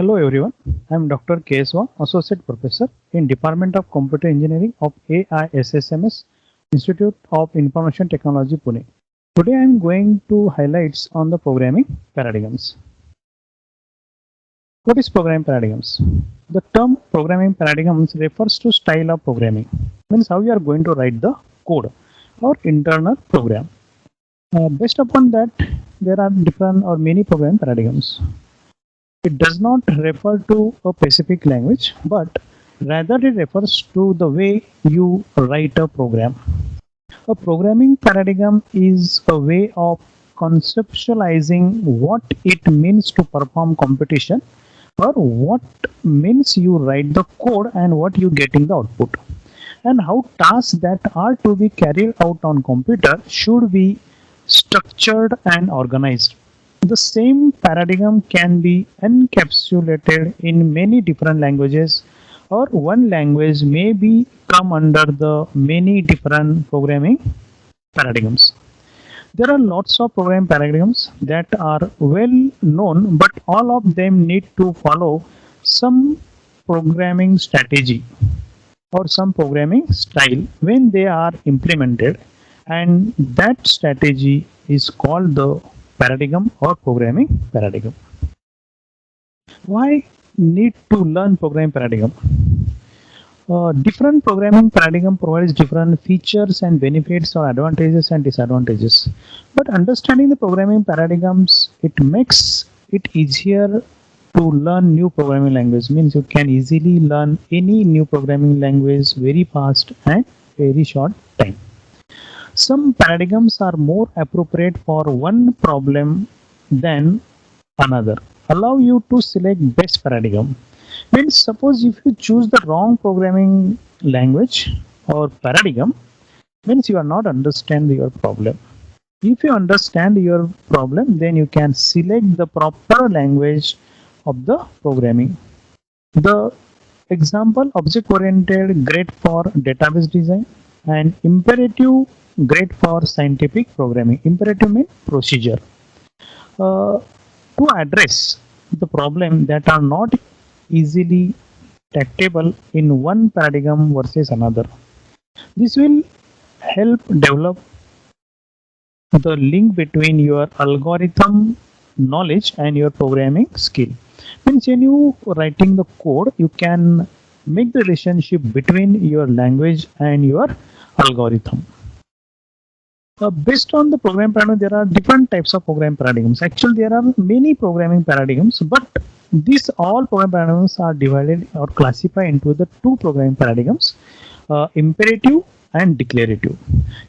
Hello everyone, I am Dr. Keswa, Associate Professor in Department of Computer Engineering of AISSMS Institute of Information Technology Pune. Today I am going to highlights on the programming paradigms. What is programming paradigms? The term programming paradigms refers to style of programming, means how you are going to write the code or internal program. Based upon that, there are different or many programming paradigms. It does not refer to a specific language, but rather it refers to the way you write a program. A programming paradigm is a way of conceptualizing what it means to perform computation, or what means you write the code and what you get in the output, and how tasks that are to be carried out on computer should be structured and organized. The same paradigm can be encapsulated in many different languages, or one language may be come under the many different programming paradigms. There are lots of programming paradigms that are well known, but all of them need to follow some programming strategy or some programming style when they are implemented, and that strategy is called the paradigm or programming paradigm. Why need to learn programming paradigm? Different programming paradigm provides different features and benefits or advantages and disadvantages. But understanding the programming paradigms, it makes it easier to learn new programming language. Means you can easily learn any new programming language very fast and very short time. Some paradigms are more appropriate for one problem than another. Allow you to select best paradigm. Means suppose if you choose the wrong programming language or paradigm, means you are not understand your problem. If you understand your problem, then you can select the proper language of the programming. The example, object oriented, great for database design, and imperative, great for scientific programming. Imperative means procedure. To address the problem that are not easily tractable in one paradigm versus another, this will help develop the link between your algorithm knowledge and your programming skill. Means when you writing the code, you can make the relationship between your language and your algorithm. Based on the program paradigm, there are different types of program paradigms. Actually, there are many programming paradigms, but these all program paradigms are divided or classified into the two programming paradigms, imperative and declarative.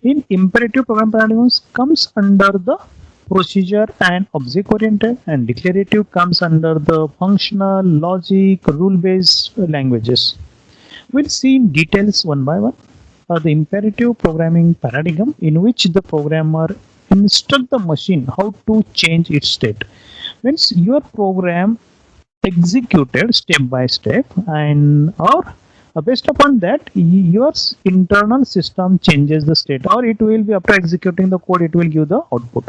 In imperative, program paradigms comes under the procedure and object oriented, and declarative comes under the functional, logic, rule based languages. We'll see in details one by one. The imperative programming paradigm, in which the programmer instruct the machine how to change its state. Means your program executed step by step, and or based upon that your internal system changes the state, or it will be after executing the code it will give the output.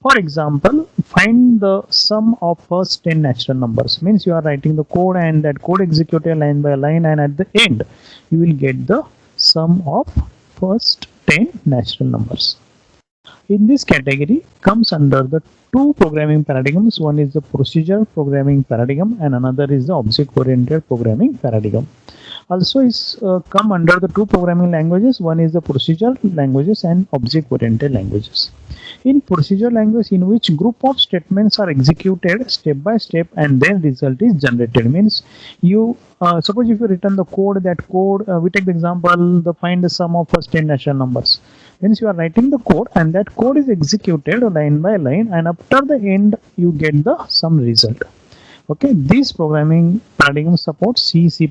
For example, find the sum of first 10 natural numbers. Means you are writing the code and that code executed line by line, and at the end you will get the sum of first 10 natural numbers. In this category comes under the two programming paradigms. One is the procedure programming paradigm and another is the object oriented programming paradigm. Also is come under the two programming languages. One is the procedure languages and object oriented languages. In procedure language, in which group of statements are executed step by step and then result is generated. Means you suppose if you return the code, that code we take the example, the find the sum of first 10 natural numbers. Means you are writing the code and that code is executed line by line, and after the end you get the some result. Okay, these programming paradigms support C, C++,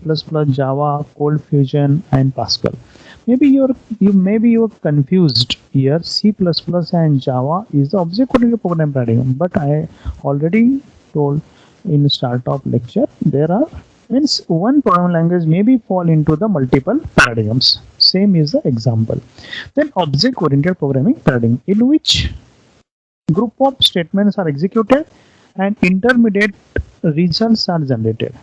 Java, Cold Fusion, and Pascal. Maybe you're confused here. C++ and Java is the object-oriented program paradigm, but I already told in the start of lecture there are means one programming language maybe fall into the multiple paradigms. Same is the example. Then object-oriented programming paradigm, in which group of statements are executed and intermediate results are generated.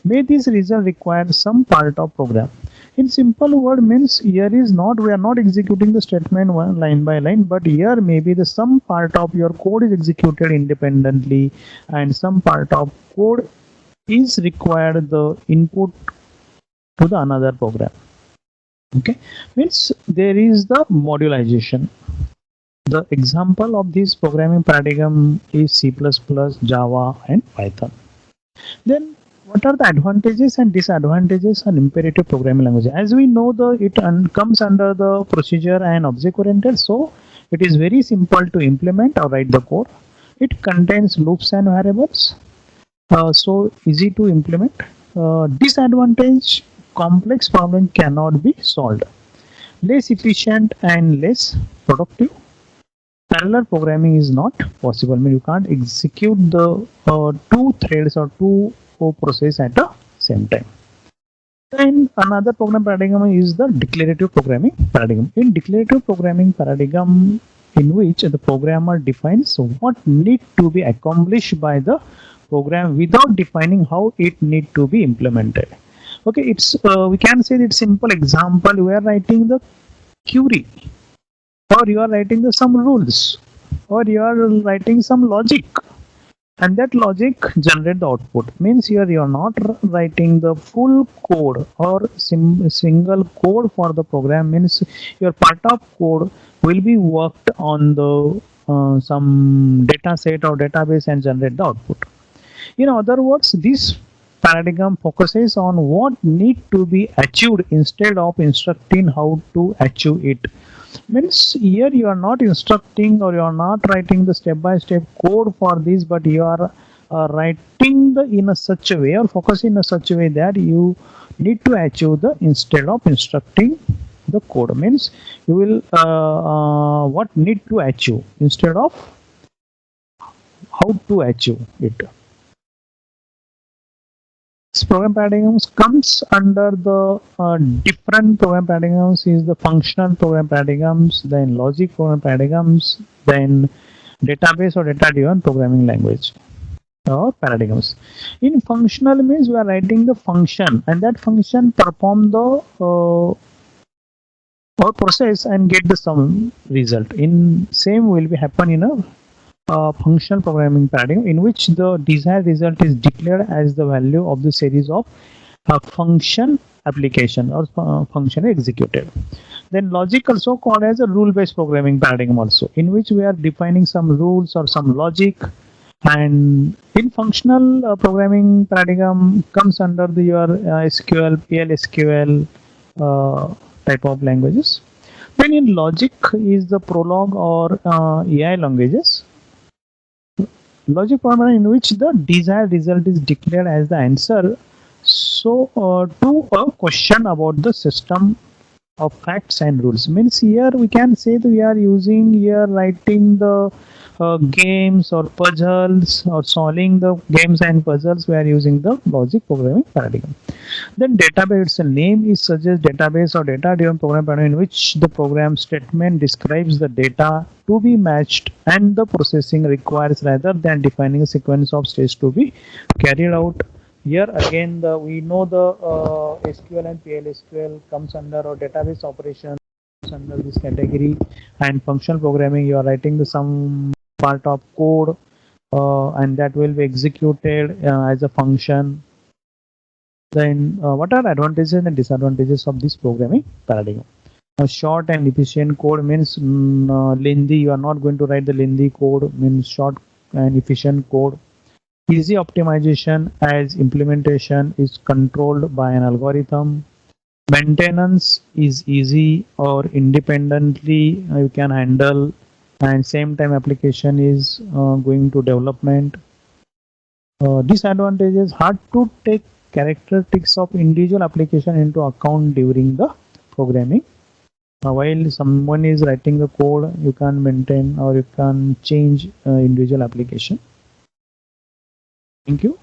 May this result require some part of program. In simple word means here is not, we are not executing the statement one line by line, but here maybe the some part of your code is executed independently and some part of code is required the input to the another program. Okay, means there is the modularization. The example of this programming paradigm is C++, Java and Python. Then what are the advantages and disadvantages of imperative programming language? As we know, it comes under the procedure and object oriented, so it is very simple to implement or write the code. It contains loops and variables, so easy to implement. Disadvantage: complex problem cannot be solved, less efficient and less productive. Parallel programming is not possible. I mean, you can't execute the two threads or two process at the same time. And another program paradigm is the declarative programming paradigm. In declarative programming paradigm, in which the programmer defines what need to be accomplished by the program without defining how it need to be implemented. Okay, it's we can say that simple example, we are writing the query, or you are writing the some rules, or you are writing some logic, and that logic generate the output. Means here you are not writing the full code or single code for the program. Means your part of code will be worked on the some data set or database and generate the output. In other words, this paradigm focuses on what need to be achieved instead of instructing how to achieve it. Means here you are not instructing or you are not writing the step-by-step code for this, but you are writing the in a such a way or focusing in a such a way that you need to achieve the instead of instructing the code. Means you will what need to achieve instead of how to achieve it. This program paradigms comes under the different program paradigms is the functional program paradigms, then logic program paradigms, then database or data driven programming language or paradigms. In functional means we are writing the function and that function perform the or process and get the some result. In same will be happen in a functional programming paradigm, in which the desired result is declared as the value of the series of function application or function executed. Then logic, also called as a rule-based programming paradigm also, in which we are defining some rules or some logic. And in functional programming paradigm comes under the your SQL, PL/SQL type of languages. Then in logic is the Prolog or AI languages. Logic programming in which the desired result is declared as the answer to a question about the system of facts and rules. Means here we can say that we are using here writing the games or puzzles or solving the games and puzzles. We are using the logic programming paradigm. Then database, its name is suggests database or data driven program paradigm, in which the program statement describes the data to be matched and the processing requires rather than defining a sequence of steps to be carried out. Here again we know the SQL and PL/SQL comes under or database operations under this category, and functional programming you are writing the some part of code and that will be executed as a function. Then what are advantages and disadvantages of this programming paradigm? Short and efficient code means lengthy. You are not going to write the lengthy code. Means short and efficient code. Easy optimization, as implementation is controlled by an algorithm. Maintenance is easy or independently you can handle, and same time application is going to development. Disadvantages: hard to take characteristics of individual application into account during the programming. While someone is writing the code, you can maintain or you can change individual application. Thank you.